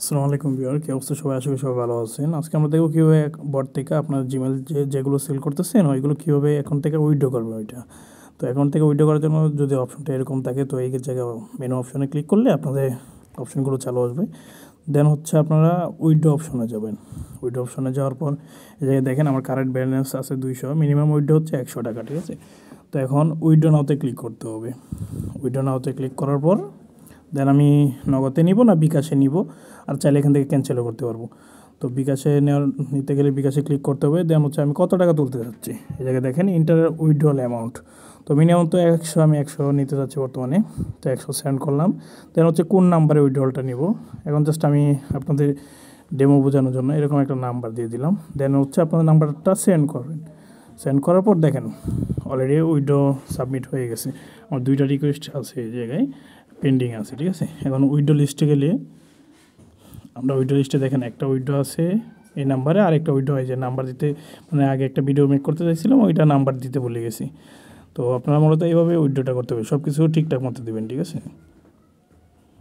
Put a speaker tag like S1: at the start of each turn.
S1: আসসালামু আলাইকুম ভিউয়ার, কি অবস্থা সবাই? আশা করি সবাই ভালো আছেন। আজকে আমরা দেখবো কীভাবে বট থেকে আপনার জিমেল যেগুলো সেল করতেছেন ওইগুলো কীভাবে অ্যাকাউন্ট থেকে উইথড্র করবে ওইটা। তো অ্যাকাউন্ট থেকে উইথড্র করার জন্য যদি অপশনটা এরকম থাকে, তো এই জায়গায় মেনু অপশনে ক্লিক করলে আপনাদের অপশনগুলো চালু আসবে। দেন হচ্ছে আপনারা উইথড্র অপশনে যাবেন। উইথড্র অপশনে যাওয়ার পর এই জায়গায় দেখেন আমার কারেন্ট ব্যালেন্স আছে 200, মিনিমাম উইথড্র হচ্ছে 100 টাকা, ঠিক আছে। তো এখন উইথড্র নাওতে ক্লিক করতে হবে। উইথড্র নাওতে ক্লিক করার পর দেন আমি নগদে নিব না বিকাশে নিব, আর চাইলে এখান থেকে ক্যান্সেলও করতে পারবো। তো বিকাশে নিতে গেলে বিকাশে ক্লিক করতে হবে। দেন হচ্ছে আমি কত টাকা তুলতে চাচ্ছি, এই জায়গায় দেখেন ইন্টার উইথড্রল অ্যামাউন্ট। তো মিনিমাম তো 100, আমি 100 নিতে চাচ্ছি বর্তমানে। তো 100 সেন্ড করলাম। দেন হচ্ছে কোন নাম্বারে উইথড্রলটা নিব, এখন জাস্ট আমি আপনাদের ডেমো বোঝানোর জন্য এরকম একটা নাম্বার দিয়ে দিলাম। দেন হচ্ছে আপনাদের নাম্বারটা সেন্ড করবেন। সেন্ড করার পর দেখেন অলরেডি উইথড্র সাবমিট হয়ে গেছে। আমার 2টা রিকোয়েস্ট আছে এই জায়গায় পেন্ডিং আছে, ঠিক আছে। এখন উইথড্র লিস্টে গেলে আমরা উইথড্র লিস্টে দেখেন একটা উইথড্র আছে এই নাম্বারে, আর একটা উইথড্র হয় যে নাম্বার দিতে, মানে আগে একটা ভিডিও মেক করতে চাইছিলাম ওইটা নাম্বার দিতে ভুলে গেছি। তো আপনারা মূলত এইভাবে উইথড্রটা করতে হবে, সব কিছু ঠিকঠাক মতো দেবেন, ঠিক আছে।